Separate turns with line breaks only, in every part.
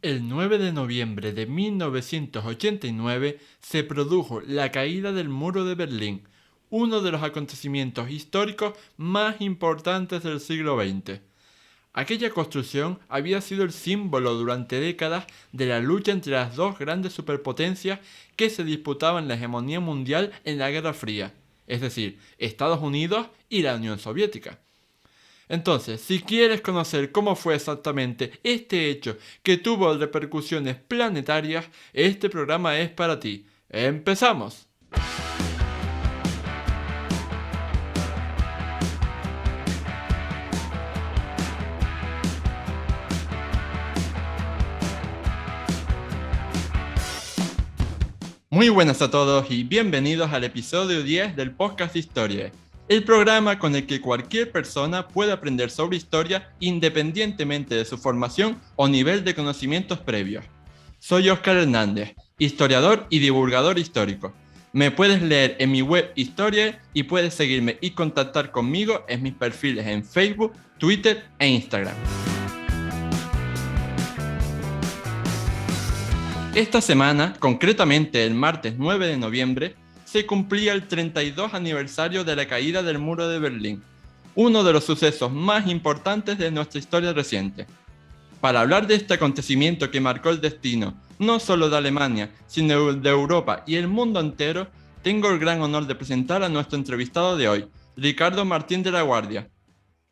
El 9 de noviembre de 1989 se produjo la caída del Muro de Berlín, uno de los acontecimientos históricos más importantes del siglo XX. Aquella construcción había sido el símbolo durante décadas de la lucha entre las dos grandes superpotencias que se disputaban la hegemonía mundial en la Guerra Fría, es decir, Estados Unidos y la Unión Soviética. Entonces, si quieres conocer cómo fue exactamente este hecho que tuvo repercusiones planetarias, este programa es para ti. ¡Empezamos! Muy buenas a todos y bienvenidos al episodio 10 del podcast Historia, el programa con el que cualquier persona puede aprender sobre historia independientemente de su formación o nivel de conocimientos previos. Soy Óscar Hernández, historiador y divulgador histórico. Me puedes leer en mi web Historia y puedes seguirme y contactar conmigo en mis perfiles en Facebook, Twitter e Instagram. Esta semana, concretamente el martes 9 de noviembre, se cumplía el 32 aniversario de la caída del Muro de Berlín, uno de los sucesos más importantes de nuestra historia reciente. Para hablar de este acontecimiento que marcó el destino no solo de Alemania, sino de Europa y el mundo entero, tengo el gran honor de presentar a nuestro entrevistado de hoy, Ricardo Martín de la Guardia.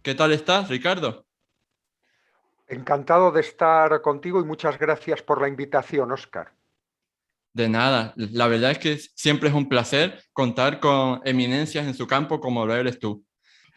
¿Qué tal estás, Ricardo?
Encantado de estar contigo y muchas gracias por la invitación, Óscar.
De nada, la verdad es que siempre es un placer contar con eminencias en su campo como lo eres tú.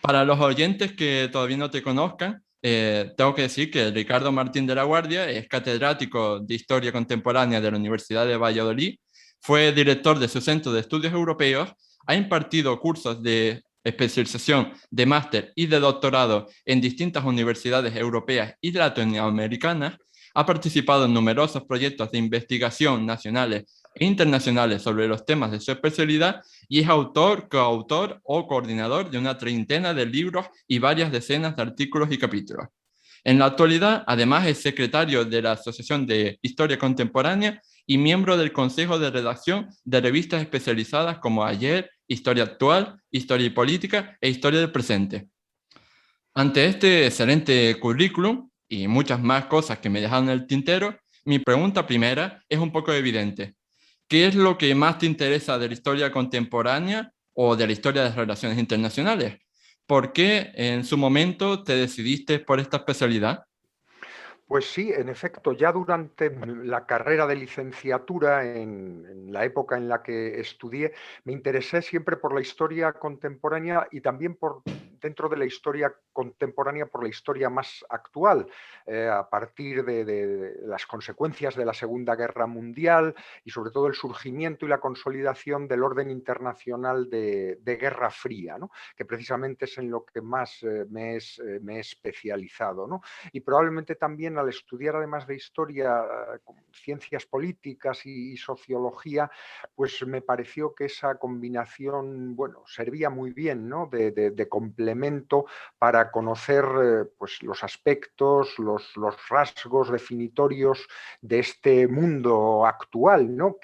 Para los oyentes que todavía no te conozcan, tengo que decir que Ricardo Martín de la Guardia es catedrático de Historia Contemporánea de la Universidad de Valladolid, fue director de su Centro de Estudios Europeos, ha impartido cursos de especialización, de máster y de doctorado en distintas universidades europeas y latinoamericanas, ha participado en numerosos proyectos de investigación nacionales e internacionales sobre los temas de su especialidad y es autor, coautor o coordinador de una treintena de libros y varias decenas de artículos y capítulos. En la actualidad, además, es secretario de la Asociación de Historia Contemporánea y miembro del Consejo de Redacción de revistas especializadas como Ayer, Historia Actual, Historia y Política e Historia del Presente. Ante este excelente currículum y muchas más cosas que me dejaron en el tintero, mi pregunta primera es un poco evidente. ¿Qué es lo que más te interesa de la historia contemporánea o de la historia de las relaciones internacionales? ¿Por qué en su momento te decidiste por esta especialidad?
Pues sí, en efecto, ya durante la carrera de licenciatura, en la época en la que estudié, me interesé siempre por la historia contemporánea y también dentro de la historia contemporánea, por la historia más actual, a partir de las consecuencias de la Segunda Guerra Mundial y sobre todo el surgimiento y la consolidación del orden internacional de Guerra Fría, ¿no? Que precisamente es en lo que más me he especializado, ¿no? Y probablemente también al estudiar, además de historia, ciencias políticas y sociología, pues me pareció que esa combinación, bueno, servía muy bien, ¿no? De complemento para conocer pues los aspectos, los rasgos definitorios de este mundo actual, ¿no?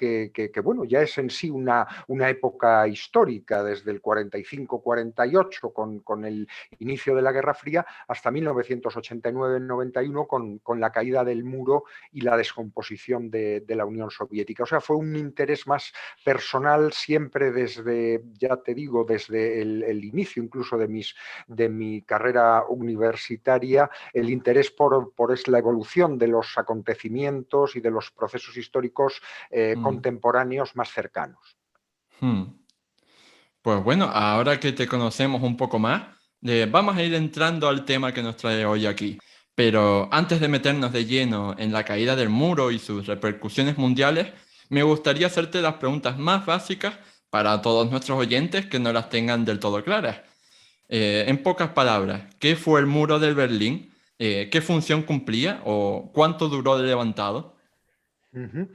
Bueno, ya es en sí una época histórica, desde el 45-48 con el inicio de la Guerra Fría hasta 1989-91 con la caída del muro y la descomposición de la Unión Soviética. O sea, fue un interés más personal siempre desde, ya te digo, desde el inicio incluso de mi carrera universitaria, el interés por la evolución de los acontecimientos y de los procesos históricos
Mm,
contemporáneos más cercanos.
hmm. Pues bueno, ahora que te conocemos un poco más, vamos a ir entrando al tema que nos trae hoy aquí. Pero antes de meternos de lleno en la caída del muro y sus repercusiones mundiales, me gustaría hacerte las preguntas más básicas para todos nuestros oyentes que no las tengan del todo claras. En pocas palabras, ¿qué fue el muro de Berlín? ¿Qué función cumplía o cuánto duró de levantado?
Uh -huh.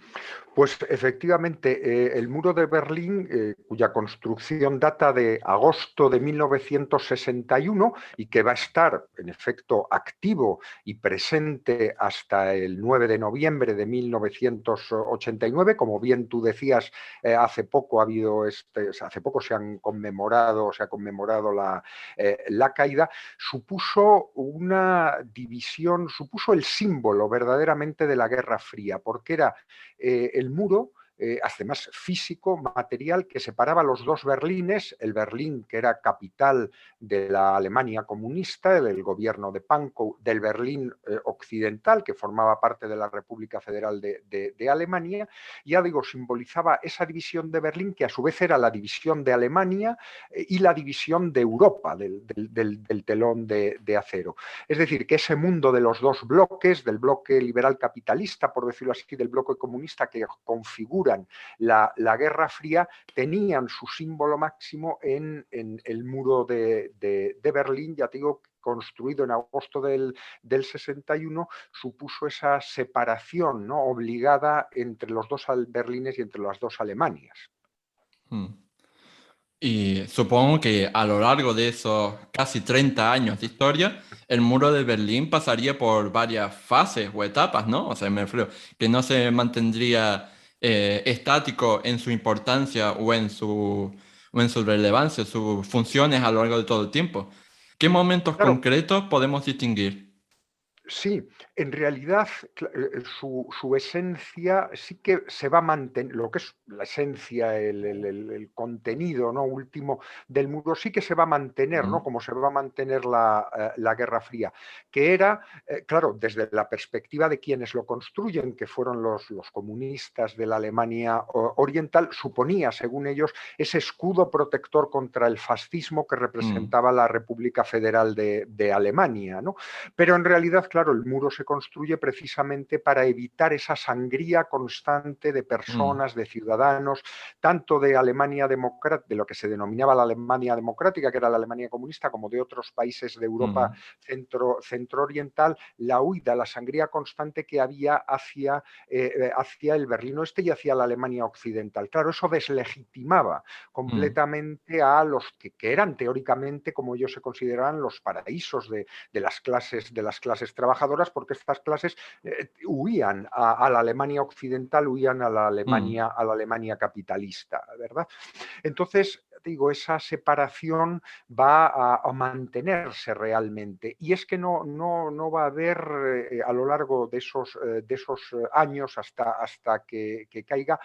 Pues efectivamente, el muro de Berlín, cuya construcción data de agosto de 1961 y que va a estar, en efecto, activo y presente hasta el 9 de noviembre de 1989, como bien tú decías, hace poco ha habido hace poco se ha conmemorado la caída, supuso una división, supuso el símbolo verdaderamente de la Guerra Fría, porque era el muro, además físico, material, que separaba los dos Berlines, el Berlín que era capital de la Alemania comunista, del gobierno de Pankow, del Berlín occidental, que formaba parte de la República Federal de Alemania. Ya digo, simbolizaba esa división de Berlín, que a su vez era la división de Alemania y la división de Europa, del telón de acero. Es decir, que ese mundo de los dos bloques, del bloque liberal capitalista, por decirlo así, del bloque comunista, que configuran la Guerra Fría, tenían su símbolo máximo en el muro de Berlín, ya te digo, construido en agosto del 61, supuso esa separación, ¿no?, obligada entre los dos Berlines y entre las dos Alemanias.
Mm. Y supongo que a lo largo de esos casi 30 años de historia, el muro de Berlín pasaría por varias fases o etapas, ¿no? O sea, me refiero que no se mantendría estático en su importancia o en su relevancia, sus funciones a lo largo de todo el tiempo. ¿Qué momentos
Claro,
concretos podemos distinguir?
sí, en realidad su esencia sí que se va a mantener, lo que es la esencia, el contenido, ¿no?, último del muro, sí que se va a mantener, ¿no?,
Mm,
como se va a mantener la Guerra Fría, que era, claro, desde la perspectiva de quienes lo construyen, que fueron los comunistas de la Alemania Oriental, suponía, según ellos, ese escudo protector contra el fascismo que
mm,
representaba la República Federal de Alemania, ¿no? Pero en realidad, claro, el muro se construye precisamente para evitar esa sangría constante de
mm,
personas, de ciudadanos, tanto de Alemania democrática, de lo que se denominaba la Alemania democrática, que era la Alemania comunista, como de otros países de Europa
mm,
centro-oriental, la huida, la sangría constante que había hacia el Berlín Oeste y hacia la Alemania occidental. Claro, eso deslegitimaba
mm,
completamente a los que eran teóricamente, como ellos se consideraban, los paraísos de las clases trabajadoras, porque estas clases huían a la Alemania occidental, huían
mm,
a la Alemania capitalista, ¿verdad? Entonces, digo, esa separación va a mantenerse realmente. Y es que no va a haber a lo largo de esos años hasta que caiga,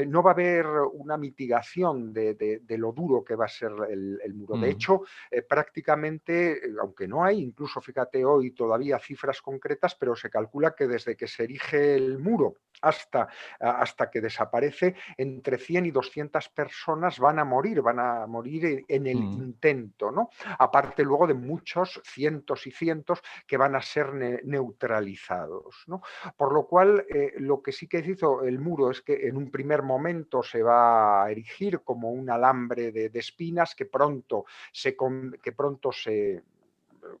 no va a haber una mitigación de lo duro que va a ser el muro. De
mm,
hecho, prácticamente, aunque no hay, incluso fíjate hoy todavía cifras concretas, pero se calcula que desde que se erige el muro hasta que desaparece, entre 100 y 200 personas van a morir en el
mm,
intento, ¿no? Aparte luego de muchos cientos y cientos que van a ser neutralizados, ¿no? Por lo cual, lo que sí que hizo el muro es que en un primer momento se va a erigir como un alambre de espinas que pronto se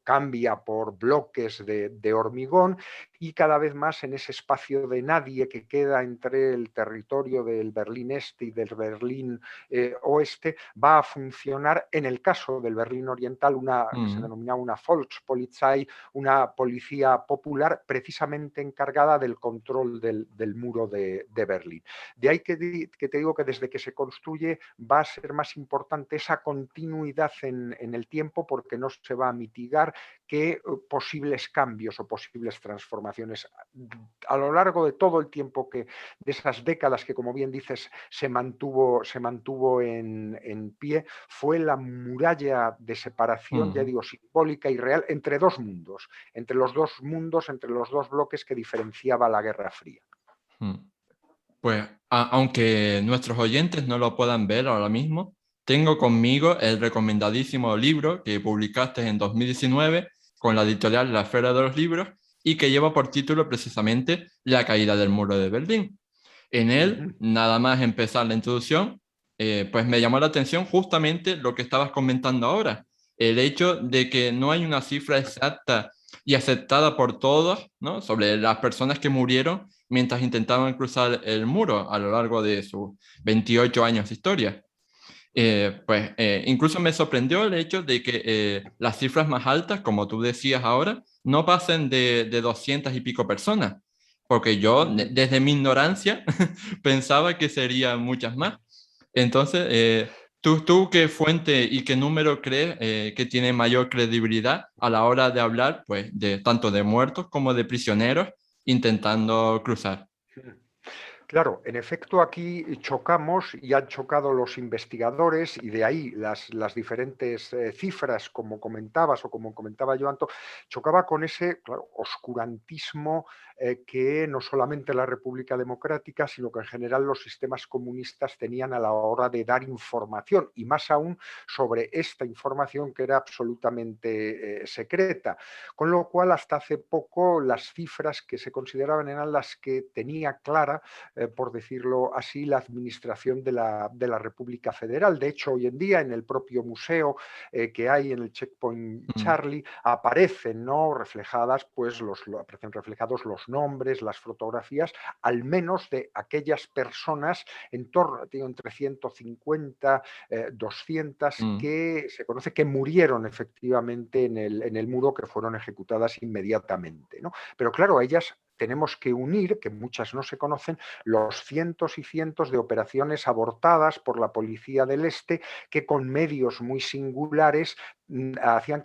cambia por bloques de hormigón y cada vez más en ese espacio de nadie que queda entre el territorio del Berlín Este y del Berlín Oeste va a funcionar, en el caso del Berlín Oriental, una que se
mm,
denomina una Volkspolizei, una policía popular precisamente encargada del control del muro de Berlín. De ahí que te digo que desde que se construye va a ser más importante esa continuidad en el tiempo, porque no se va a mitigar que posibles cambios o posibles transformaciones. A lo largo de todo el tiempo de esas décadas que, como bien dices, se mantuvo en pie, fue la muralla de separación, ya
mm,
digo, simbólica y real, entre dos mundos, entre los dos bloques que diferenciaba la Guerra Fría.
mm. Pues aunque nuestros oyentes no lo puedan ver ahora mismo, tengo conmigo el recomendadísimo libro que publicaste en 2019 con la editorial La Esfera de los Libros y que lleva por título precisamente La caída del muro de Berlín. En
Uh
él,
-huh.
nada más empezar la introducción, pues me llamó la atención justamente lo que estabas comentando ahora, el hecho de que no hay una cifra exacta y aceptada por todos, ¿no?, sobre las personas que murieron mientras intentaban cruzar el muro a lo largo de sus 28 años de historia. Incluso me sorprendió el hecho de que las cifras más altas, como tú decías ahora, no pasen de 200 y pico personas, porque yo, desde mi ignorancia, pensaba que serían muchas más. Entonces, ¿tú qué fuente y qué número crees que tiene mayor credibilidad a la hora de hablar, pues, de tanto de muertos como de prisioneros intentando cruzar?
Claro, en efecto aquí chocamos y han chocado los investigadores y de ahí las diferentes cifras, como comentabas o como comentaba yo antes, chocaba con ese claro, oscurantismo que no solamente la República Democrática, sino que en general los sistemas comunistas tenían a la hora de dar información y más aún sobre esta información que era absolutamente secreta. Con lo cual, hasta hace poco, las cifras que se consideraban eran las que tenía clara por decirlo así, la administración de la República Federal. De hecho, hoy en día en el propio museo que hay en el Checkpoint
Mm,
Charlie aparecen, ¿no? reflejadas, pues, aparecen reflejados los nombres, las fotografías, al menos de aquellas personas en torno, digo, entre 150, 200
mm,
que se conoce que murieron efectivamente en el muro, que fueron ejecutadas inmediatamente. ¿No? Pero claro, ellas tenemos que unir, que muchas no se conocen, los cientos y cientos de operaciones abortadas por la Policía del Este que con medios muy singulares hacían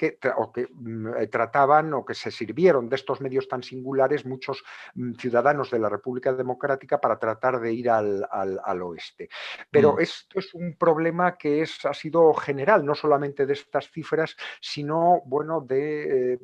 trataban o que se sirvieron de estos medios tan singulares muchos ciudadanos de la República Democrática para tratar de ir al oeste. Pero
mm,
esto es un problema que ha sido general, no solamente de estas cifras, sino bueno, de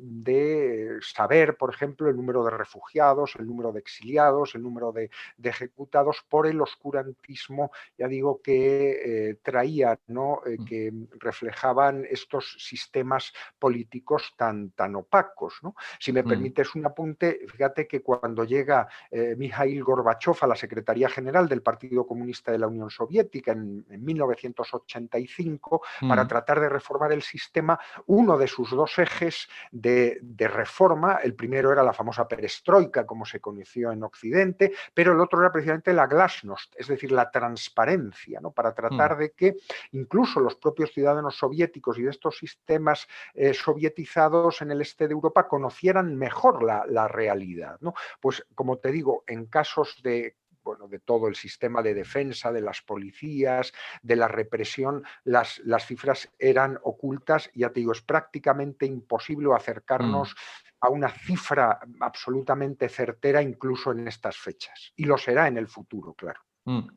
saber, por ejemplo, el número de refugiados, el número de exiliados, el número de ejecutados por el oscurantismo, ya digo, que traían, ¿no?
mm,
Que reflejaban estos sistemas políticos tan opacos. ¿No? Si me
mm,
permites un apunte, fíjate que cuando llega Mikhail Gorbachev a la Secretaría General del Partido Comunista de la Unión Soviética en 1985 para
mm,
tratar de reformar el sistema, uno de sus dos ejes de reforma, el primero era la famosa perestroika, como se conoció en Occidente, pero el otro era precisamente la glasnost, es decir, la transparencia, ¿no? Para
mm,
tratar de que incluso los propios ciudadanos soviéticos y de estos sistemas sovietizados en el este de Europa conocieran mejor la realidad. ¿No? Pues como te digo, en casos de bueno, de todo el sistema de defensa, de las policías, de la represión, las cifras eran ocultas. Ya te digo, es prácticamente imposible
mm,
acercarnos a una cifra absolutamente certera incluso en estas fechas. Y lo será en el futuro, claro.
mm.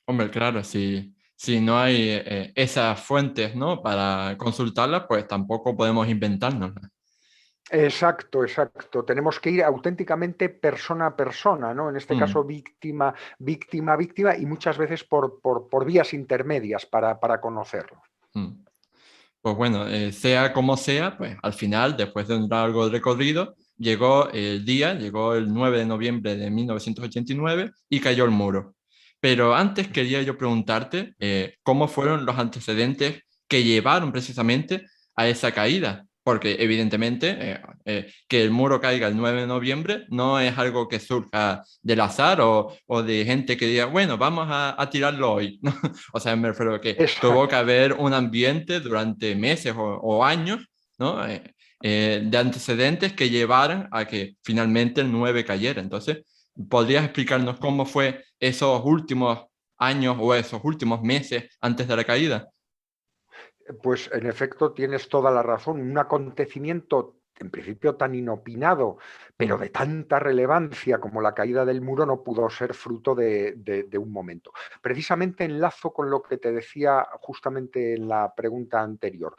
Hombre, claro, si no hay esas fuentes, ¿no? Para consultarlas, pues tampoco podemos inventárnoslas.
Exacto, exacto. Tenemos que ir auténticamente persona a persona, ¿no? En este caso,
Mm,
víctima, víctima, víctima, y muchas veces por vías intermedias para conocerlo.
mm. Pues bueno, sea como sea, pues al final, después de un largo recorrido, llegó el 9 de noviembre de 1989 y cayó el muro. Pero antes quería yo preguntarte cómo fueron los antecedentes que llevaron precisamente a esa caída, porque evidentemente que el muro caiga el 9 de noviembre no es algo que surja del azar o de gente que diga, bueno, vamos a tirarlo hoy, ¿no? O sea, me refiero a que tuvo que
Exacto.
haber un ambiente durante meses o años, ¿no? De antecedentes que llevaran a que finalmente el 9 cayera. Entonces, ¿podrías explicarnos cómo fue esos últimos años o esos últimos meses antes de la caída?
Pues en efecto tienes toda la razón. Un acontecimiento en principio tan inopinado, pero
Mm,
de tanta relevancia como la caída del muro no pudo ser fruto de un momento. Precisamente enlazo con lo que te decía justamente en la pregunta anterior.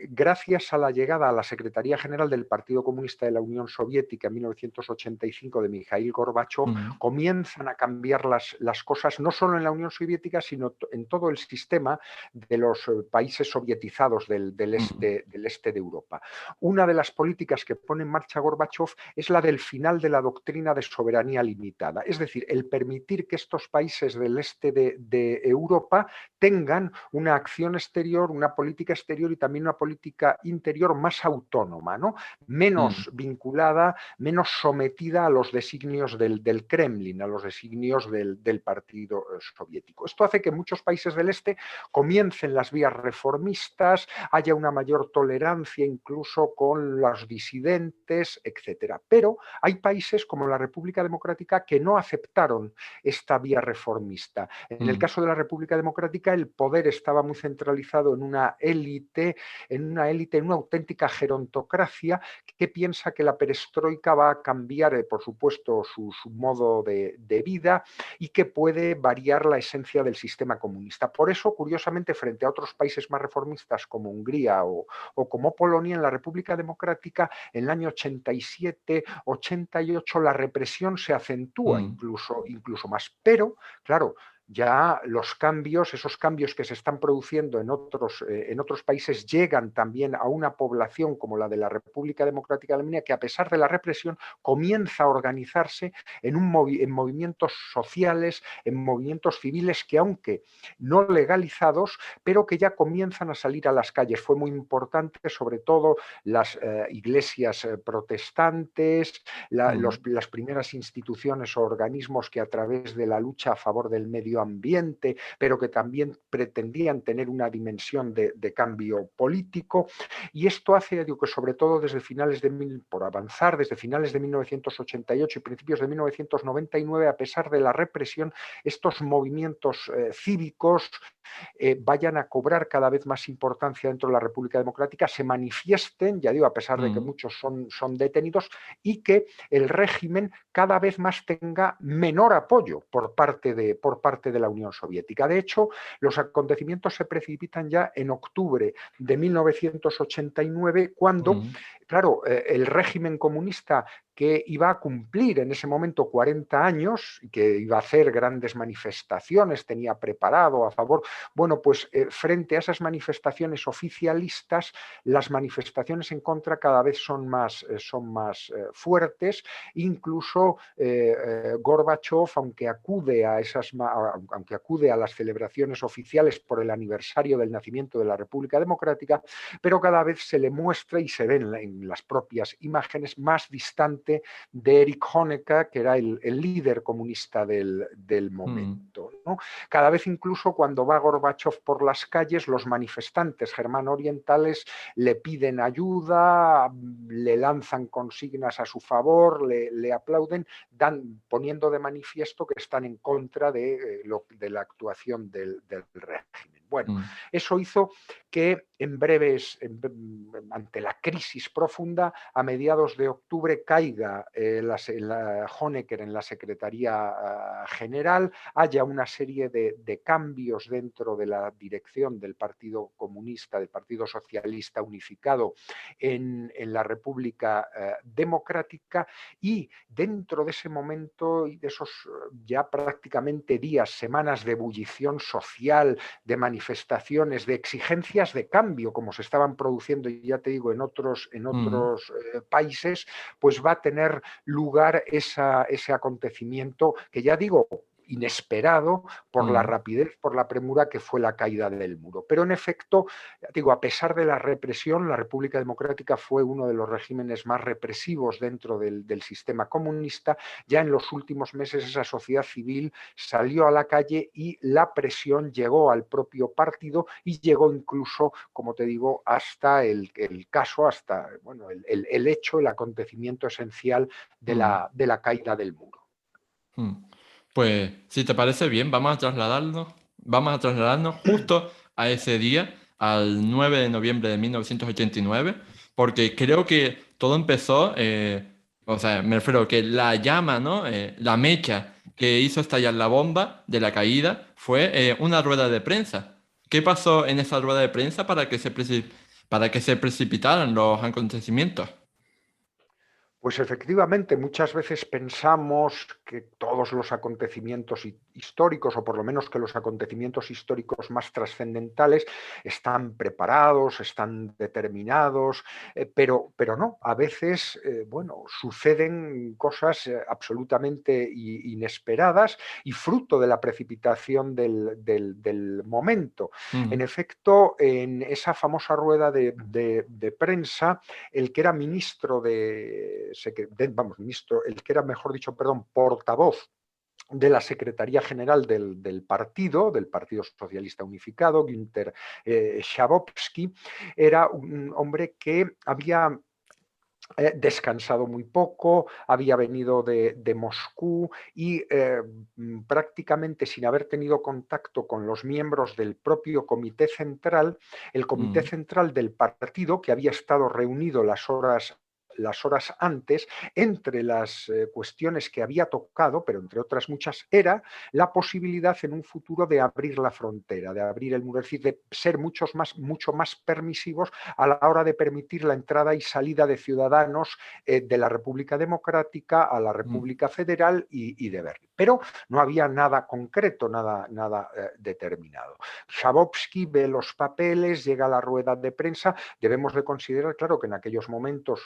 Gracias a la llegada a la Secretaría General del Partido Comunista de la Unión Soviética en 1985 de Mikhail Gorbachev,
mm,
comienzan a cambiar las cosas no solo en la Unión Soviética, sino en todo el sistema de los países sovietizados del
mm,
este de Europa. Una de las políticas que pone en marcha Gorbachev es la del final de la doctrina de soberanía limitada. Es decir, el permitir que estos países del este de Europa tengan una acción exterior, una política exterior y también una política interior más autónoma, ¿no?
Mm,
Menos vinculada, menos sometida a los designios del Kremlin, a los designios del partido soviético. Esto hace que muchos países del este comiencen las vías reformistas, haya una mayor tolerancia incluso con los disidentes, etcétera. Pero hay países como la República Democrática que no aceptaron esta vía reformista. En el
mm,
caso de la República Democrática, el poder estaba muy centralizado en una auténtica gerontocracia que piensa que la perestroika va a cambiar, por supuesto, su modo de vida y que puede variar la esencia del sistema comunista. Por eso, curiosamente, frente a otros países más reformistas como Hungría o como Polonia, en la República Democrática, en el año 87, 88, la represión se acentúa
mm,
incluso más. Pero, claro, ya los cambios, esos cambios que se están produciendo en otros países, llegan también a una población como la de la República Democrática de Alemania, que a pesar de la represión comienza a organizarse en movimientos sociales, en movimientos civiles que, aunque no legalizados, pero que ya comienzan a salir a las calles. Fue muy importante, sobre todo, las iglesias protestantes,
mm,
las primeras instituciones o organismos que a través de la lucha a favor del medio ambiente, pero que también pretendían tener una dimensión de cambio político. Y esto hace, digo, que sobre todo por avanzar, desde finales de 1988 y principios de 1999, a pesar de la represión, estos movimientos cívicos vayan a cobrar cada vez más importancia dentro de la República Democrática, se manifiesten, ya digo, a pesar de que
mm,
muchos son detenidos, y que el régimen cada vez más tenga menor apoyo por parte de la Unión Soviética. De hecho, los acontecimientos se precipitan ya en octubre de 1989, cuando,
mm,
claro, el régimen comunista, que iba a cumplir en ese momento 40 años y que iba a hacer grandes manifestaciones, tenía preparado a favor, bueno, pues frente a esas manifestaciones oficialistas, las manifestaciones en contra cada vez son más fuertes. Incluso Gorbachev, aunque acude a las celebraciones oficiales por el aniversario del nacimiento de la República Democrática, pero cada vez se le muestra y se ve en las propias imágenes más distante de Erich Honecker, que era el líder comunista del
mm,
momento, ¿no? Cada vez, incluso cuando va Gorbachev por las calles, los manifestantes germano-orientales le piden ayuda, le lanzan consignas a su favor, le aplauden, poniendo de manifiesto que están en contra de la actuación del régimen. Bueno,
mm,
eso hizo que ante la crisis profunda, a mediados de octubre caiga Honecker en la Secretaría General, haya una serie de cambios dentro de la dirección del Partido Comunista, del Partido Socialista Unificado en la República Democrática, y dentro de ese momento y de esos ya prácticamente días, semanas de ebullición social, de manifestaciones, de exigencias de cambio, como se estaban produciendo, ya te digo, en
mm,
otros países, pues va a tener lugar ese acontecimiento que, ya digo, inesperado por la
mm,
rapidez, por la premura que fue la caída del muro. Pero en efecto, digo, a pesar de la represión, la República Democrática fue uno de los regímenes más represivos dentro del sistema comunista. Ya en los últimos meses esa sociedad civil salió a la calle y la presión llegó al propio partido y llegó incluso, como te digo, hasta el caso, hasta bueno, el hecho, el acontecimiento esencial
mm,
de la caída del muro.
mm. Pues, si te parece bien, vamos a trasladarnos justo a ese día, al 9 de noviembre de 1989, porque creo que todo empezó, o sea, me refiero que la llama, ¿no? La mecha que hizo estallar la bomba de la caída fue una rueda de prensa. ¿Qué pasó en esa rueda de prensa para que se precipitaran los acontecimientos?
Pues efectivamente, muchas veces pensamos que todos los acontecimientos históricos, o por lo menos que los acontecimientos históricos más trascendentales están preparados, están determinados, pero no, a veces, bueno, suceden cosas absolutamente inesperadas y fruto de la precipitación del momento. En
Mm,
efecto, en esa famosa rueda de prensa, el que era ministro ministro, el que era, mejor dicho, perdón, portavoz de la Secretaría General del Partido Socialista Unificado, Günter Schabowski, era un hombre que había descansado muy poco, había venido de Moscú y prácticamente sin haber tenido contacto con los miembros del propio Comité Central, el Comité
mm,
Central del partido, que había estado reunido las horas antes, entre las cuestiones que había tocado, pero entre otras muchas, era la posibilidad en un futuro de abrir la frontera, de abrir el muro, es decir, de ser mucho más permisivos a la hora de permitir la entrada y salida de ciudadanos de la República Democrática a la
mm,
República Federal y de Berlín. Pero no había nada concreto, nada determinado. Schabowski ve los papeles, llega a la rueda de prensa. Debemos de considerar, claro, que en aquellos momentos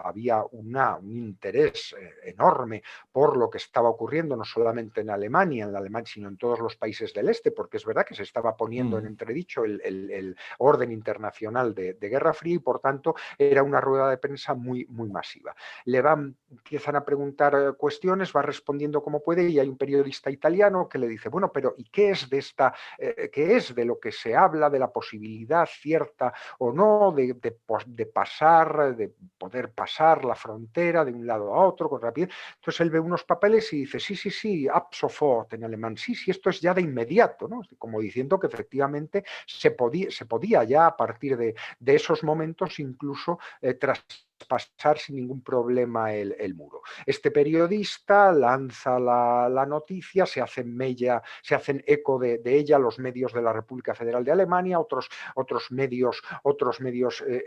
había un interés enorme por lo que estaba ocurriendo, no solamente en Alemania, sino en todos los países del este, porque es verdad que se estaba poniendo en
mm,
entredicho el orden internacional de Guerra Fría, y por tanto era una rueda de prensa muy masiva. Empiezan a preguntar cuestiones, va respondiendo como puede, y hay un periodista italiano que le dice, bueno, pero ¿y qué es qué es de lo que se habla, de la posibilidad cierta o no de pasar, de poder pasar la frontera de un lado a otro con rapidez? Entonces él ve unos papeles y dice, sí, ab sofort en alemán, sí, esto es ya de inmediato, ¿no? Como diciendo que efectivamente se podía ya a partir de esos momentos incluso traspasar sin ningún problema el muro. Este periodista lanza la noticia, se hacen eco de ella los medios de la República Federal de Alemania, otros medios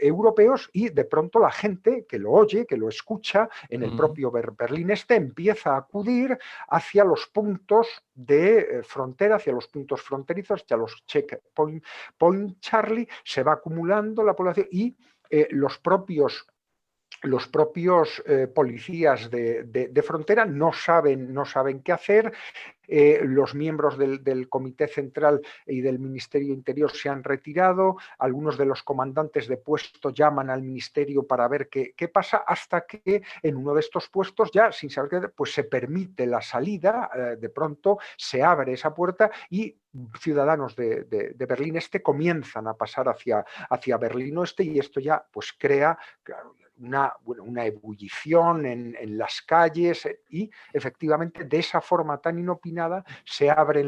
europeos, y de pronto la gente que lo oye, que lo escucha en el
mm,
propio Berlín Este, empieza a acudir hacia los puntos de frontera, hacia los puntos fronterizos, hacia los checkpoint Charlie. Se va acumulando la población y los propios policías de frontera no saben qué hacer. Los miembros del Comité Central y del Ministerio Interior se han retirado, algunos de los comandantes de puesto llaman al Ministerio para ver qué pasa, hasta que en uno de estos puestos, ya sin saber qué, pues se permite la salida, de pronto se abre esa puerta y ciudadanos de Berlín Este comienzan a pasar hacia Berlín Oeste, y esto ya pues crea, claro, una ebullición en las calles, y efectivamente de esa forma tan inopinada se abre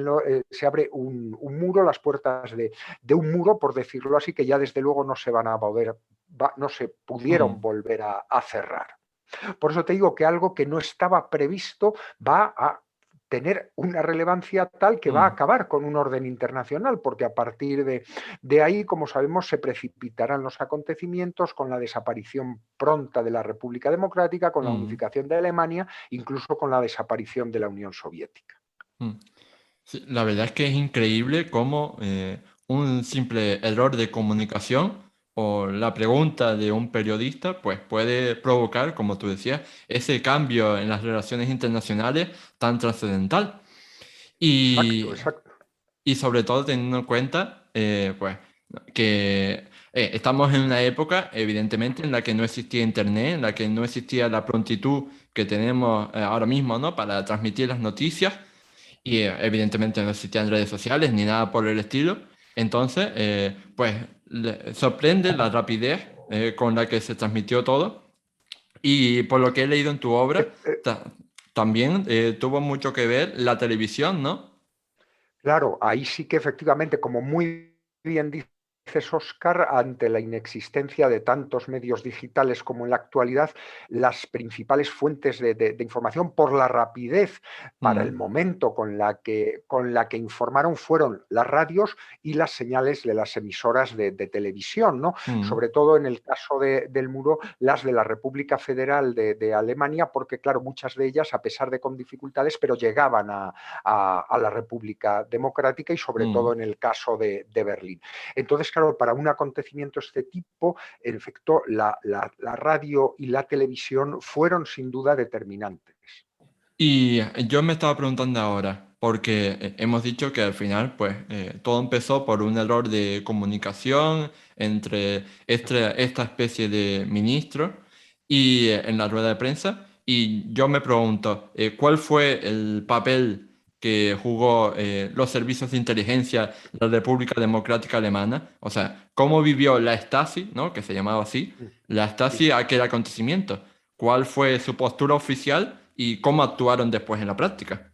un muro, las puertas de un muro, por decirlo así, que ya desde luego no se pudieron
mm,
volver a cerrar. Por eso te digo que algo que no estaba previsto va a tener una relevancia tal que va a
mm,
acabar con un orden internacional, porque a partir de ahí, como sabemos, se precipitarán los acontecimientos con la desaparición pronta de la República Democrática, con la
mm,
unificación de Alemania, incluso con la desaparición de la Unión Soviética.
mm. Sí, la verdad es que es increíble cómo un simple error de comunicación o la pregunta de un periodista pues puede provocar, como tú decías, ese cambio en las relaciones internacionales tan trascendental.
Exacto,
Y,
exacto.
y sobre todo teniendo en cuenta pues, que estamos en una época, evidentemente, en la que no existía Internet, en la que no existía la prontitud que tenemos ahora mismo, ¿no? Para transmitir las noticias y evidentemente no existían redes sociales ni nada por el estilo. Entonces, pues sorprende la rapidez con la que se transmitió todo. Y por lo que he leído en tu obra,
Eh, eh,
también tuvo mucho que ver la televisión, ¿no?
Claro, ahí sí que efectivamente, como muy bien dices, dices, Óscar, ante la inexistencia de tantos medios digitales como en la actualidad, las principales fuentes de información por la rapidez para el
Mm,
momento con la que informaron fueron las radios y las señales de las emisoras de televisión, ¿no?
mm,
Sobre todo en el caso del muro, las de la República Federal de Alemania, porque claro, muchas de ellas, a pesar de con dificultades, pero llegaban a la República Democrática y sobre todo
mm.
en el caso de Berlín. Entonces, claro, para un acontecimiento de este tipo, en efecto, la radio y la televisión fueron sin duda determinantes.
Y yo me estaba preguntando ahora, porque hemos dicho que al final, pues, todo empezó por un error de comunicación entre esta especie de ministro y en la rueda de prensa. Y yo me pregunto, ¿cuál fue el papel que jugó los servicios de inteligencia de la República Democrática Alemana? O sea, ¿cómo vivió la Stasi, ¿no? Que se llamaba así, la
Sí.
Stasi aquel acontecimiento? ¿Cuál fue su postura oficial y cómo actuaron después en la práctica?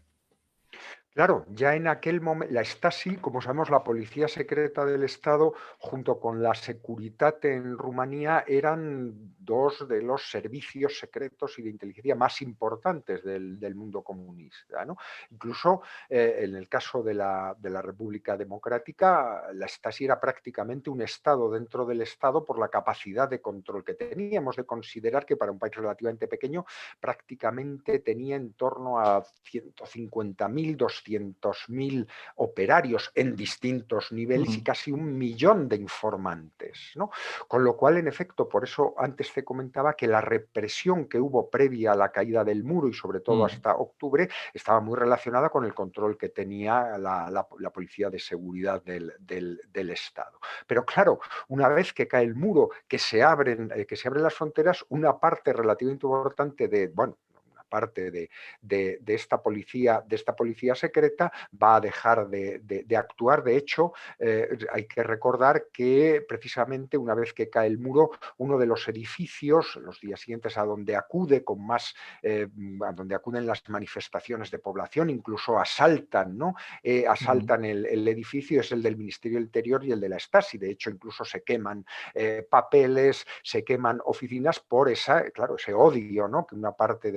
Claro, ya en aquel momento, la Stasi, como sabemos, la policía secreta del Estado, junto con la Securitate en Rumanía, eran dos de los servicios secretos y de inteligencia más importantes del mundo comunista, ¿no? Incluso en el caso de la República Democrática, la Stasi era prácticamente un Estado dentro del Estado por la capacidad de control que teníamos de considerar que para un país relativamente pequeño prácticamente tenía en torno a 150.000, 200.000 operarios en distintos niveles y
Mm,
casi 1 millón de informantes, ¿no? Con lo cual, en efecto, por eso antes te comentaba que la represión que hubo previa a la caída del muro y sobre todo
mm,
hasta octubre estaba muy relacionada con el control que tenía la policía de seguridad del Estado. Pero claro, una vez que cae el muro, que se abren las fronteras, una parte relativamente importante bueno, una parte de esta policía secreta va a dejar de actuar. De hecho, hay que recordar que precisamente una vez que cae el muro, uno de los edificios, los días siguientes a donde acude con más, a donde acuden las manifestaciones de población, incluso asaltan, ¿no?
mm,
Asaltan el edificio, es el del Ministerio del Interior y el de la Stasi. De hecho, incluso se queman papeles, se queman oficinas por claro, ese odio, ¿no? Que una parte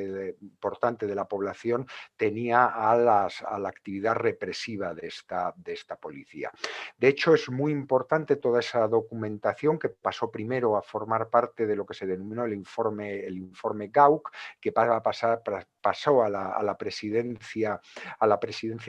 importante de la población tenía a la actividad represiva de esta policía. De hecho, es muy importante toda esa documentación que pasó primero a formar parte de lo que se denominó el informe Gauck, que pasó a la presidencia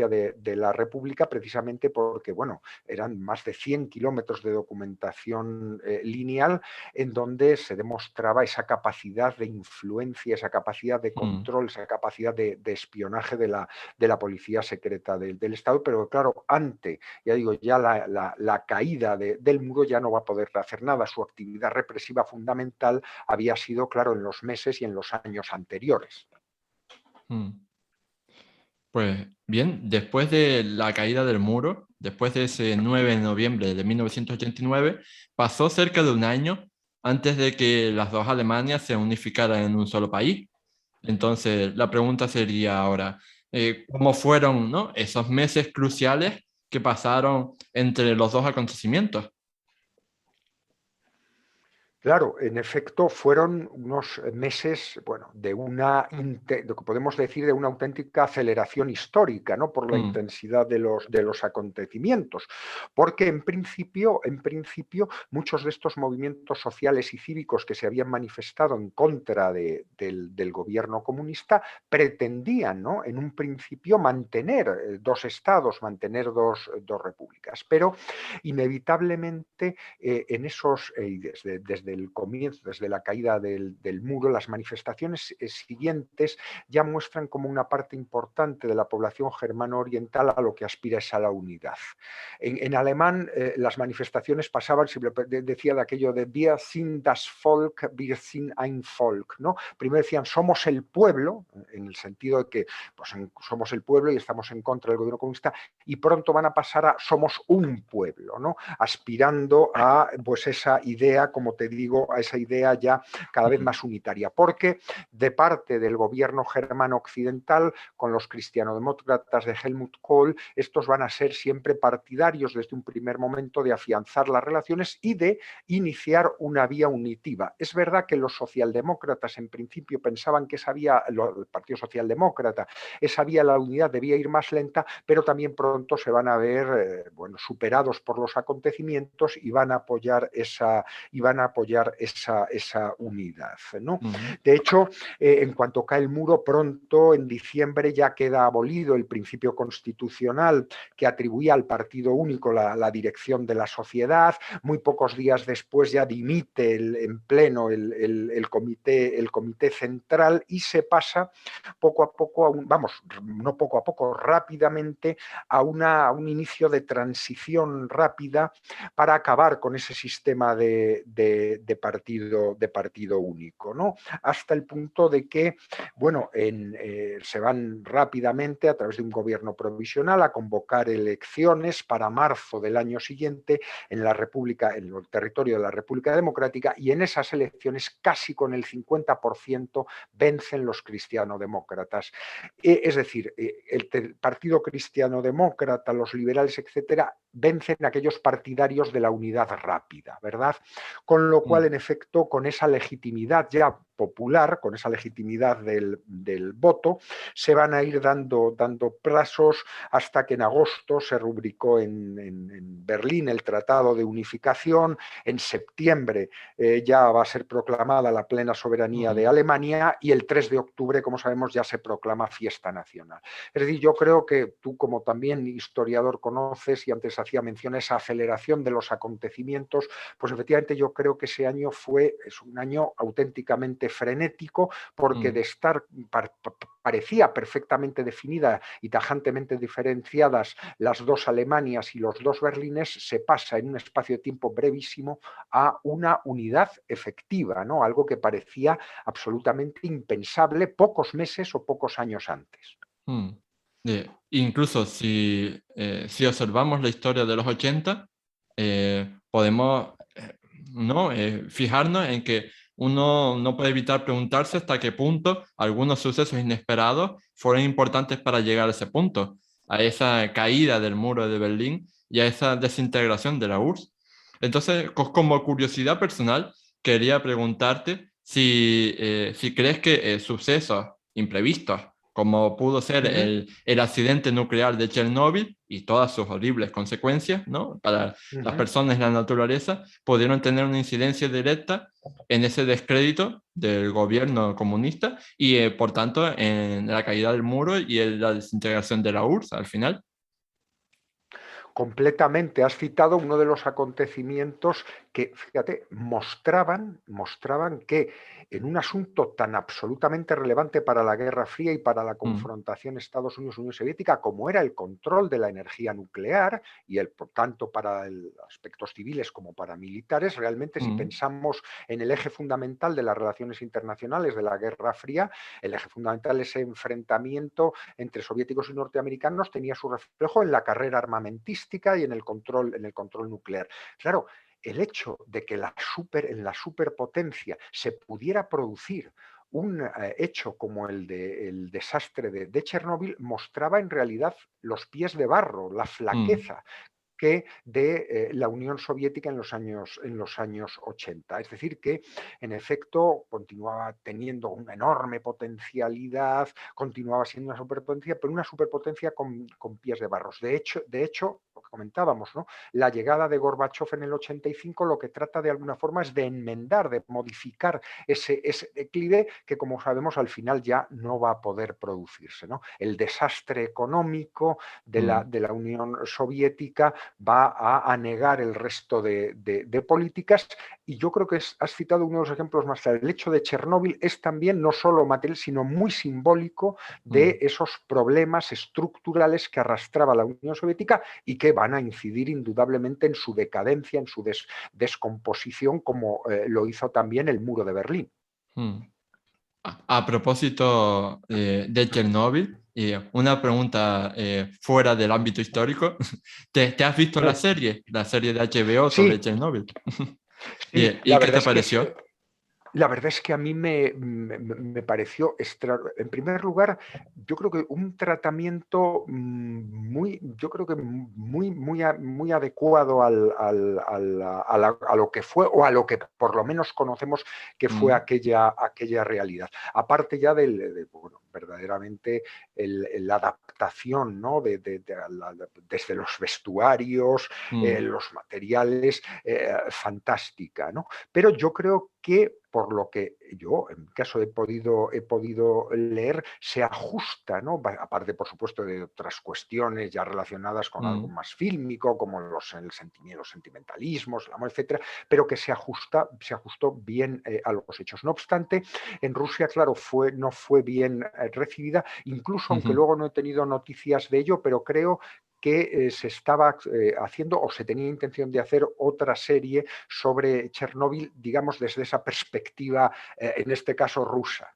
de la República, precisamente porque, bueno, eran más de 100 kilómetros de documentación lineal en donde se demostraba esa capacidad de influencia, esa capacidad de
mm.
control, esa capacidad de espionaje de la policía secreta del Estado. Pero claro, ya digo, ya la caída del muro ya no va a poder hacer nada. Su actividad represiva fundamental había sido, claro, en los meses y en los años anteriores.
Mm. Pues bien, después de la caída del muro, después de ese 9 de noviembre de 1989, pasó cerca de un año antes de que las dos Alemanias se unificaran en un solo país. Entonces, la pregunta sería ahora, ¿cómo fueron, ¿no? esos meses cruciales que pasaron entre los dos acontecimientos?
Claro, en efecto, fueron unos meses, bueno, lo que podemos decir de una auténtica aceleración histórica, ¿no? Por la
Mm,
intensidad de los acontecimientos. Porque en principio, muchos de estos movimientos sociales y cívicos que se habían manifestado en contra del gobierno comunista pretendían, ¿no? En un principio mantener dos estados, mantener dos repúblicas. Pero inevitablemente en esos, desde el comienzo, desde la caída del muro, las manifestaciones siguientes ya muestran como una parte importante de la población germano-oriental a lo que aspira es a la unidad. En alemán las manifestaciones pasaban, decía de aquello de Wir sind das Volk, wir sind ein Volk, ¿no? Primero decían somos el pueblo, en el sentido de que pues, somos el pueblo y estamos en contra del gobierno comunista, y pronto van a pasar a somos un pueblo, ¿no? Aspirando a pues esa idea, como te digo, a esa idea ya cada vez más unitaria, porque de parte del gobierno germano occidental, con los cristianodemócratas de Helmut Kohl, estos van a ser siempre partidarios desde un primer momento de afianzar las relaciones y de iniciar una vía unitiva. Es verdad que los socialdemócratas en principio pensaban que esa vía, el Partido Socialdemócrata, esa vía, la unidad debía ir más lenta, pero también pronto se van a ver superados por los acontecimientos y van a apoyar esa unidad, ¿no? De hecho, en cuanto cae el muro, pronto, en diciembre, ya queda abolido el principio constitucional que atribuía al partido único la dirección de la sociedad. Muy pocos días después ya dimite en pleno el comité central y se pasa poco a poco, no poco a poco, rápidamente a un inicio de transición rápida para acabar con ese sistema de partido único, ¿no? Hasta el punto de que, bueno, se van rápidamente a través de un gobierno provisional a convocar elecciones para marzo del año siguiente en el territorio de la República Democrática, y en esas elecciones casi con el 50% vencen los cristianodemócratas. Es decir, el Partido Cristianodemócrata, los liberales, etcétera, vencen aquellos partidarios de la unidad rápida, ¿verdad? Con lo cual, en efecto, con esa legitimidad ya popular, con esa legitimidad del voto, se van a ir dando plazos hasta que en agosto se rubricó en Berlín el Tratado de Unificación. En septiembre ya va a ser proclamada la plena soberanía de Alemania, y el 3 de octubre, como sabemos, ya se proclama fiesta nacional. Es decir, yo creo que tú, como también historiador, conoces, y antes hacía mención a esa aceleración de los acontecimientos, pues efectivamente yo creo que ese año es un año auténticamente frenético, porque de estar parecía perfectamente definida y tajantemente diferenciadas las dos Alemanias y los dos Berlines, se pasa en un espacio de tiempo brevísimo a una unidad efectiva, ¿no? Algo que parecía absolutamente impensable pocos meses o pocos años antes.
Incluso si observamos la historia de los 80, podemos ¿no? Fijarnos en que uno no puede evitar preguntarse hasta qué punto algunos sucesos inesperados fueron importantes para llegar a ese punto, a esa caída del muro de Berlín y a esa desintegración de la URSS. Entonces, como curiosidad personal, quería preguntarte si crees que sucesos imprevistos, como pudo ser el accidente nuclear de Chernóbil y todas sus horribles consecuencias, ¿no? Para las personas y la naturaleza, pudieron tener una incidencia directa en ese descrédito del gobierno comunista y, por tanto, en la caída del muro y en la desintegración de la URSS al final.
Completamente. Has citado uno de los acontecimientos que, fíjate, mostraban que en un asunto tan absolutamente relevante para la Guerra Fría y para la confrontación Estados Unidos-Unión Soviética, como era el control de la energía nuclear, y por tanto para aspectos civiles como para militares, realmente si pensamos en el eje fundamental de las relaciones internacionales de la Guerra Fría, el eje fundamental, ese enfrentamiento entre soviéticos y norteamericanos, tenía su reflejo en la carrera armamentista y en el control nuclear. Claro, el hecho de que en la superpotencia se pudiera producir un hecho como el desastre de Chernóbil mostraba en realidad los pies de barro, la flaqueza que de la Unión Soviética en los años 80. Es decir, que en efecto continuaba teniendo una enorme potencialidad, continuaba siendo una superpotencia, pero una superpotencia con pies de barro. De hecho, lo que comentábamos, ¿no? La llegada de Gorbachov en el 85 lo que trata de alguna forma es de enmendar, de modificar ese declive que, como sabemos, al final ya no va a poder producirse, ¿no? El desastre económico de la Unión Soviética va a anegar el resto de políticas, y yo creo que has citado uno de los ejemplos más claros. El hecho de Chernóbil es también no solo material, sino muy simbólico de esos problemas estructurales que arrastraba la Unión Soviética y que van a incidir indudablemente en su decadencia, en su descomposición, como lo hizo también el muro de Berlín.
A propósito de Chernóbil, una pregunta fuera del ámbito histórico. ¿Te has visto la serie de HBO sobre
Sí,
Chernóbil?
Sí,
Y qué te pareció?
la verdad es que a mí me pareció en primer lugar, yo creo que un tratamiento yo creo que muy adecuado a lo que fue o a lo que por lo menos conocemos que fue
Mm,
aquella realidad. Aparte ya bueno, verdaderamente la adaptación, ¿no? Desde los vestuarios,
mm,
los materiales, fantástica, ¿no? Pero yo creo que por lo que yo, en mi caso, he podido leer, se ajusta, ¿no? Aparte, por supuesto, de otras cuestiones ya relacionadas con algo
mm,
más fílmico, como los sentimentalismos, el amor, etcétera, pero que se ajustó bien a los hechos. No obstante, en Rusia, claro, no fue bien recibida, incluso aunque
ujú.
luego no he tenido noticias de ello, pero creo que se estaba haciendo o se tenía intención de hacer otra serie sobre Chernóbil, digamos, desde esa perspectiva, en este caso rusa.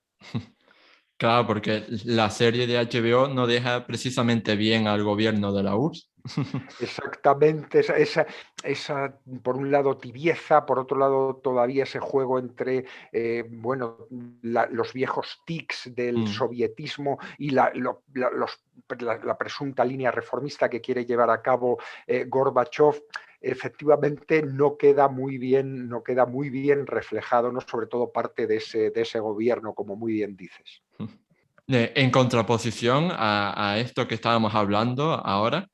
Claro, porque la serie de HBO no deja precisamente bien al gobierno de la URSS.
Exactamente, por un lado tibieza, por otro lado todavía ese juego entre bueno, los viejos tics del
Mm,
sovietismo y la presunta línea reformista que quiere llevar a cabo Gorbachev. Efectivamente no queda muy bien reflejado, ¿no? Sobre todo parte de ese gobierno, como muy bien dices.
En contraposición a esto que estábamos hablando ahora,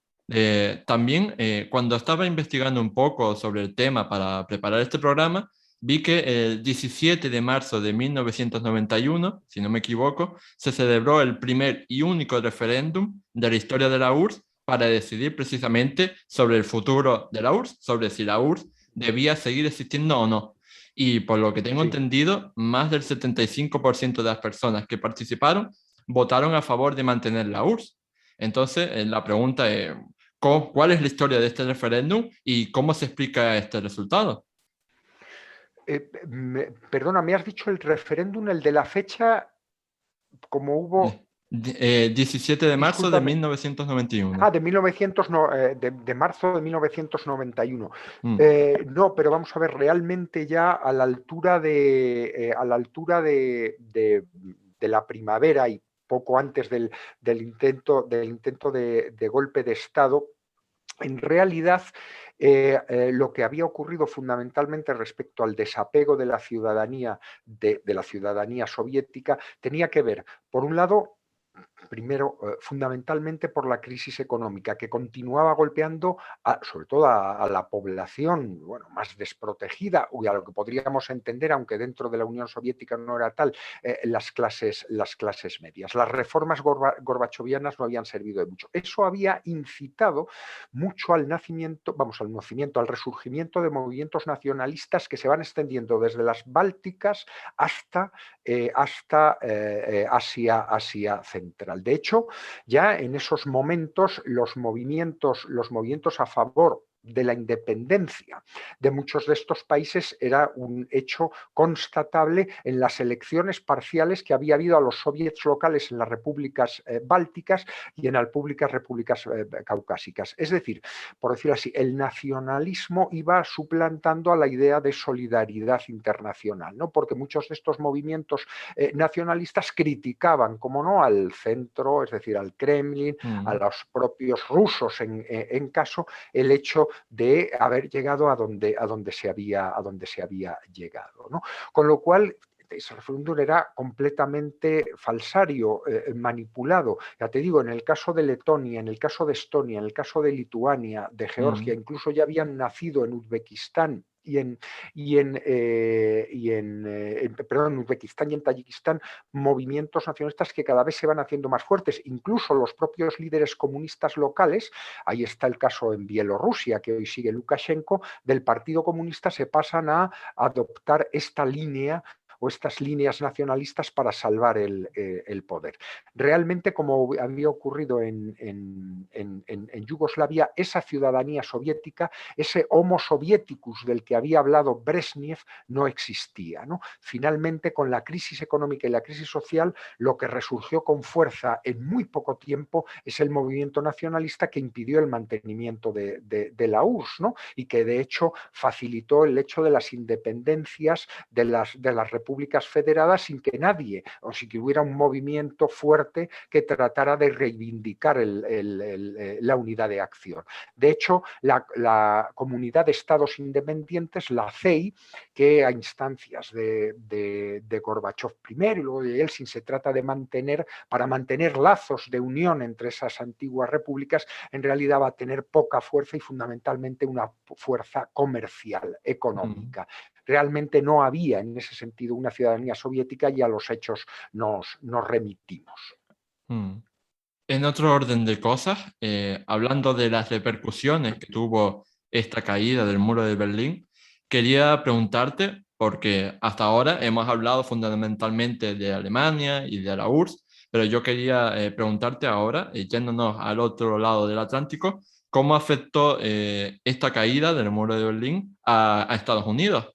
también cuando estaba investigando un poco sobre el tema para preparar este programa, vi que el 17 de marzo de 1991, si no me equivoco, se celebró el primer y único referéndum de la historia de la URSS para decidir precisamente sobre el futuro de la URSS, sobre si la URSS debía seguir existiendo o no. Y por lo que tengo
Sí.
entendido, más del 75% de las personas que participaron votaron a favor de mantener la URSS. Entonces, la pregunta es, ¿cuál es la historia de este referéndum y cómo se explica este resultado?
Perdona, me has dicho el referéndum, el de la fecha, como hubo,
17 de marzo de
discúlpame,
1991.
de 1900, no, de marzo de 1991.
Mm,
No, pero vamos a ver, realmente ya a la altura de la primavera y poco antes del intento de golpe de Estado, en realidad, lo que había ocurrido fundamentalmente respecto al desapego de la ciudadanía, de la ciudadanía soviética, tenía que ver, por un lado, primero, fundamentalmente por la crisis económica que continuaba golpeando sobre todo a la población, bueno, más desprotegida, o a lo que podríamos entender, aunque dentro de la Unión Soviética no era tal, las clases medias. Las reformas gorbachovianas no habían servido de mucho. Eso había incitado mucho al nacimiento, vamos, al nacimiento, al resurgimiento de movimientos nacionalistas que se van extendiendo desde las Bálticas hasta Asia Central. De hecho, ya en esos momentos los movimientos a favor de la independencia de muchos de estos países era un hecho constatable en las elecciones parciales que había habido a los soviets locales en las repúblicas bálticas y en las repúblicas caucásicas. Es decir, por decirlo así, el nacionalismo iba suplantando a la idea de solidaridad internacional, ¿no? Porque muchos de estos movimientos nacionalistas criticaban, como no, al centro, es decir, al Kremlin, a
mm.
los propios rusos en caso, el hecho de haber llegado a donde se había llegado, ¿no? Con lo cual, ese referéndum era completamente falsario, manipulado. Ya te digo, en el caso de Letonia, en el caso de Estonia, en el caso de Lituania, de Georgia,
Mm.
incluso ya habían nacido en Uzbekistán perdón, en Uzbekistán y en Tayikistán, movimientos nacionalistas que cada vez se van haciendo más fuertes. Incluso los propios líderes comunistas locales, ahí está el caso en Bielorrusia, que hoy sigue Lukashenko, del Partido Comunista se pasan a adoptar esta línea o estas líneas nacionalistas para salvar el poder. Realmente, como había ocurrido en Yugoslavia, esa ciudadanía soviética, ese homo sovieticus del que había hablado Brezhnev, no existía, ¿no? Finalmente, con la crisis económica y la crisis social, lo que resurgió con fuerza en muy poco tiempo es el movimiento nacionalista que impidió el mantenimiento de la URSS, ¿no? Y que de hecho facilitó el hecho de las independencias de las repúblicas federadas sin que nadie, o sin que hubiera un movimiento fuerte que tratara de reivindicar la unidad de acción. De hecho, la Comunidad de Estados Independientes, la CEI, que a instancias de Gorbachev primero y luego de Yeltsin se trata de mantener, para mantener lazos de unión entre esas antiguas repúblicas, en realidad va a tener poca fuerza y fundamentalmente una fuerza comercial,
Mm,
económica. Realmente no había en ese sentido una ciudadanía soviética y a los hechos nos remitimos.
mm. En otro orden de cosas, hablando de las repercusiones que tuvo esta caída del muro de Berlín, quería preguntarte, porque hasta ahora hemos hablado fundamentalmente de Alemania y de la URSS, pero yo quería preguntarte ahora, yéndonos al otro lado del Atlántico, ¿cómo afectó esta caída del muro de Berlín a Estados Unidos?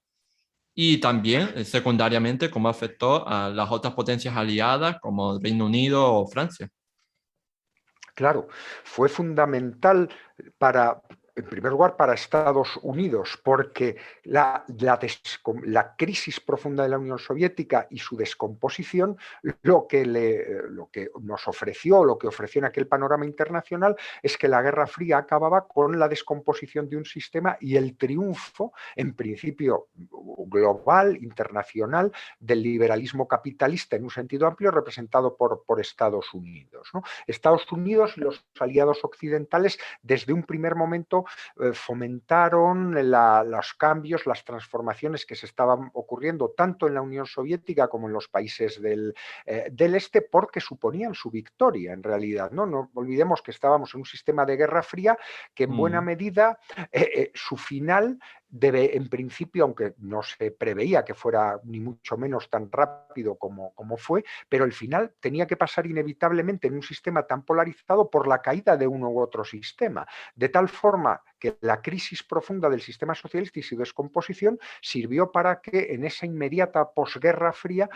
Y también, secundariamente, cómo afectó a las otras potencias aliadas como Reino Unido o Francia.
Claro, fue fundamental para, en primer lugar, para Estados Unidos, porque la crisis profunda de la Unión Soviética y su descomposición, lo que nos ofreció, lo que ofreció en aquel panorama internacional, es que la Guerra Fría acababa con la descomposición de un sistema y el triunfo, en principio global, internacional, del liberalismo capitalista en un sentido amplio, representado por Estados Unidos, ¿no? Estados Unidos y los aliados occidentales desde un primer momento fomentaron los cambios, las transformaciones que se estaban ocurriendo tanto en la Unión Soviética como en los países del este, porque suponían su victoria en realidad, ¿no? No olvidemos que estábamos en un sistema de guerra fría que en buena
Mm,
medida su final debe, en principio, aunque no se preveía que fuera ni mucho menos tan rápido como fue, pero el final tenía que pasar inevitablemente en un sistema tan polarizado por la caída de uno u otro sistema, de tal forma que la crisis profunda del sistema socialista y su descomposición sirvió para que en esa inmediata posguerra fría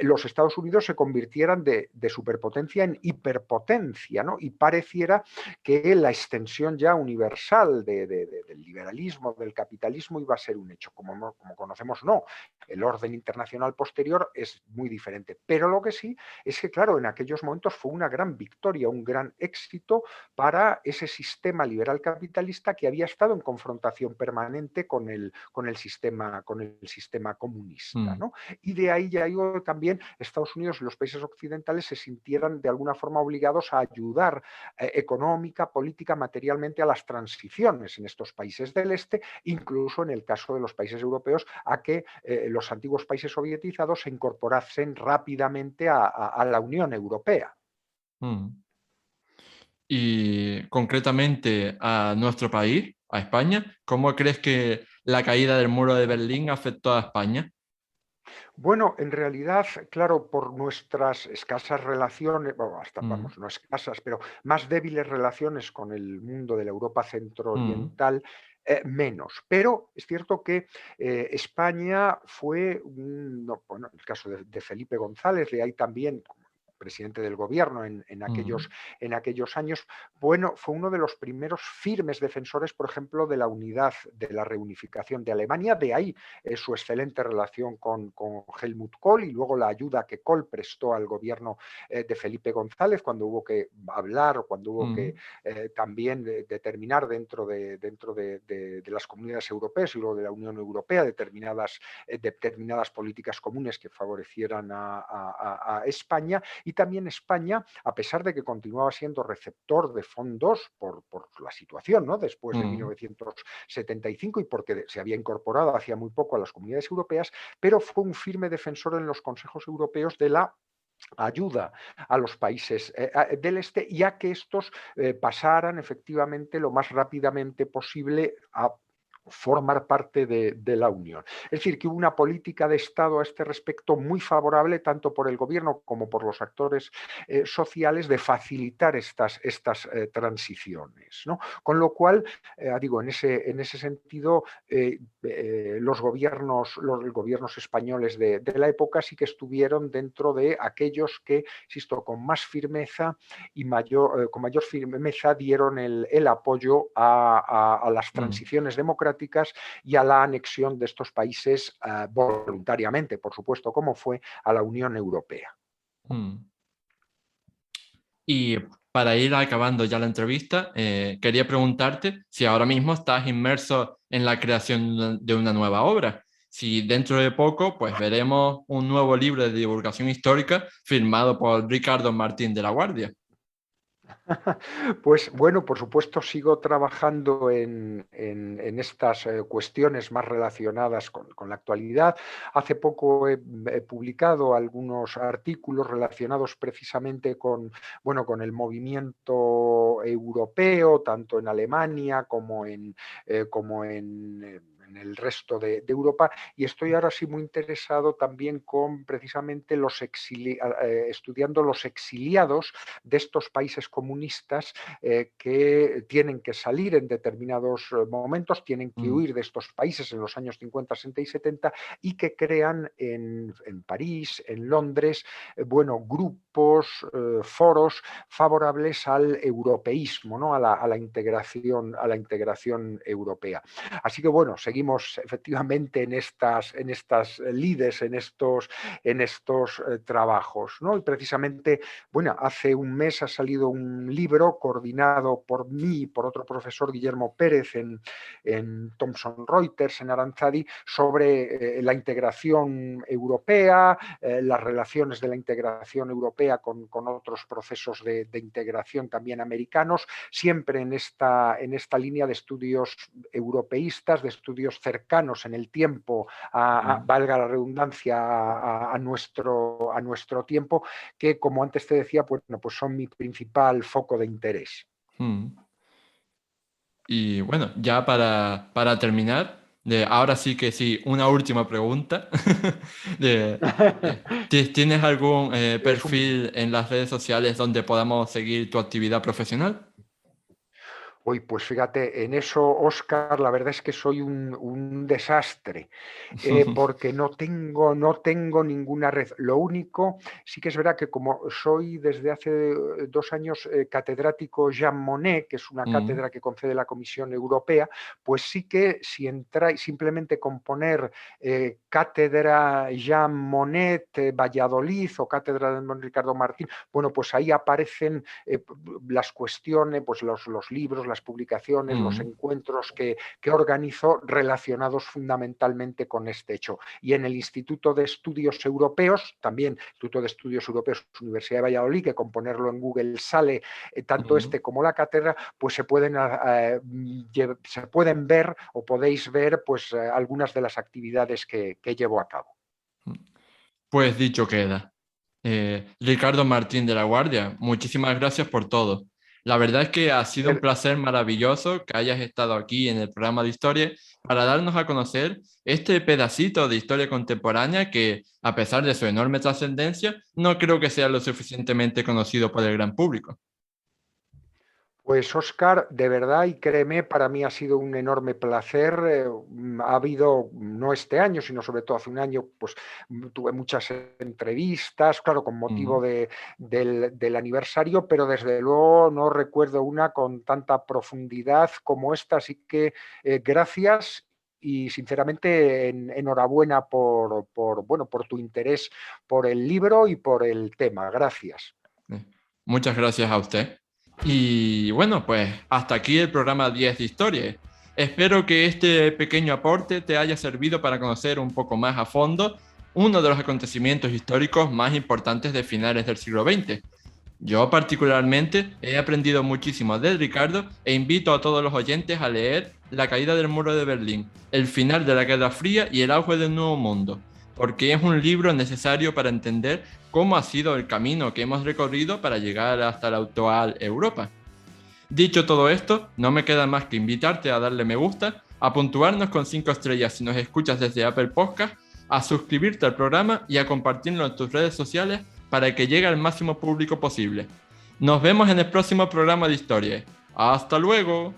los Estados Unidos se convirtieran de superpotencia en hiperpotencia, ¿no? Y pareciera que la extensión ya universal del liberalismo, del capitalismo iba a ser un hecho. Como conocemos, no. El orden internacional posterior es muy diferente. Pero lo que sí es que, claro, en aquellos momentos fue una gran victoria, un gran éxito para ese sistema liberal capitalista que había estado en confrontación permanente con el sistema comunista,
mm,
¿no? Y de ahí ya también Estados Unidos y los países occidentales se sintieran de alguna forma obligados a ayudar económica, política, materialmente a las transiciones en estos países del este, incluso en el caso de los países europeos, a que los antiguos países sovietizados se incorporasen rápidamente a la Unión Europea.
mm. Y concretamente a nuestro país, a España, ¿cómo crees que la caída del muro de Berlín afectó a España?
Bueno, en realidad, claro, por nuestras escasas relaciones, bueno, hasta,
Mm,
vamos, no escasas, pero más débiles relaciones con el mundo de la Europa
mm,
centro-oriental, menos. Pero es cierto que España fue, bueno, en el caso de Felipe González, de ahí también como presidente del gobierno
mm,
en aquellos años, bueno, fue uno de los primeros firmes defensores, por ejemplo, de la unidad, de la reunificación de Alemania, de ahí su excelente relación con Helmut Kohl y luego la ayuda que Kohl prestó al gobierno de Felipe González cuando hubo que hablar o cuando hubo que
mm,
también determinar dentro de las comunidades europeas y luego de la Unión Europea determinadas políticas comunes que favorecieran a España, y también España, a pesar de que continuaba siendo receptor de fondos por la situación, ¿no? Después de
mm,
1975 y porque se había incorporado hacía muy poco a las comunidades europeas, pero fue un firme defensor en los consejos europeos de la ayuda a los países del este y a que estos pasaran efectivamente lo más rápidamente posible a formar parte de la Unión. Es decir, que hubo una política de Estado a este respecto muy favorable, tanto por el gobierno como por los actores sociales, de facilitar estas transiciones, ¿no? Con lo cual, digo, en ese sentido, los gobiernos españoles de la época sí que estuvieron dentro de aquellos que, insisto, con más firmeza y con mayor firmeza dieron el apoyo a las transiciones democráticas y a la anexión de estos países voluntariamente, por supuesto, como fue a la Unión Europea.
Y para ir acabando ya la entrevista, quería preguntarte si ahora mismo estás inmerso en la creación de una nueva obra. Si dentro de poco, pues veremos un nuevo libro de divulgación histórica firmado por Ricardo Martín de la Guardia.
Pues bueno, por supuesto sigo trabajando en estas cuestiones más relacionadas con la actualidad. Hace poco he publicado algunos artículos relacionados precisamente con el movimiento europeo, tanto en Alemania como en el resto de Europa, y estoy ahora sí muy interesado también con precisamente estudiando los exiliados de estos países comunistas que tienen que salir en determinados momentos, tienen que huir de estos países en los años 50, 60 y 70 y que crean en París, en Londres, grupos, foros favorables al europeísmo, ¿no? a la integración europea. Así que bueno, seguimos efectivamente en estas lides, en estos trabajos, ¿no? Y precisamente, bueno, hace un mes ha salido un libro coordinado por mí y por otro profesor, Guillermo Pérez, en Thomson Reuters, en Aranzadi, sobre la integración europea, las relaciones de la integración europea con otros procesos de integración también americanos, siempre en esta línea de estudios europeístas, de estudios cercanos en el tiempo, valga la redundancia, a nuestro tiempo, que como antes te decía, pues son mi principal foco de interés.
Y bueno, ya para terminar, ahora sí que sí, una última pregunta. ¿Tienes algún perfil en las redes sociales donde podamos seguir tu actividad profesional?
Uy, pues fíjate, en eso, Óscar, la verdad es que soy un desastre, porque no tengo ninguna red. Lo único, sí que es verdad que como soy desde hace 2 años catedrático Jean Monnet, que es una cátedra que concede la Comisión Europea, pues sí que si entráis simplemente con poner cátedra Jean Monnet Valladolid o cátedra de Ricardo Martín, bueno, pues ahí aparecen las cuestiones, pues los libros, las publicaciones, los encuentros que organizo relacionados fundamentalmente con este hecho. Y en el Instituto de Estudios Europeos, también Instituto de Estudios Europeos, Universidad de Valladolid, que con ponerlo en Google sale tanto este como la cátedra, pues se pueden ver o podéis ver pues algunas de las actividades que llevo a cabo.
Pues dicho queda. Ricardo Martín de la Guardia, muchísimas gracias por todo. La verdad es que ha sido un placer maravilloso que hayas estado aquí en el programa de historia para darnos a conocer este pedacito de historia contemporánea que, a pesar de su enorme trascendencia, no creo que sea lo suficientemente conocido por el gran público.
Pues Óscar, de verdad, y créeme, para mí ha sido un enorme placer. Ha habido, no este año, sino sobre todo hace un año, pues tuve muchas entrevistas, claro, con motivo del aniversario, pero desde luego no recuerdo una con tanta profundidad como esta. Así que gracias y sinceramente enhorabuena por tu interés por el libro y por el tema. Gracias.
Muchas gracias a usted. Y bueno, pues hasta aquí el programa 10 de Historia. Espero que este pequeño aporte te haya servido para conocer un poco más a fondo uno de los acontecimientos históricos más importantes de finales del siglo XX. Yo particularmente he aprendido muchísimo de Ricardo e invito a todos los oyentes a leer La caída del muro de Berlín, el final de la Guerra Fría y el auge del Nuevo Mundo, porque es un libro necesario para entender cómo ha sido el camino que hemos recorrido para llegar hasta la actual Europa. Dicho todo esto, no me queda más que invitarte a darle me gusta a puntuarnos con 5 estrellas si nos escuchas desde Apple Podcast, a suscribirte al programa y a compartirlo en tus redes sociales para que llegue al máximo público posible. Nos vemos en el próximo programa de Historia. ¡Hasta luego!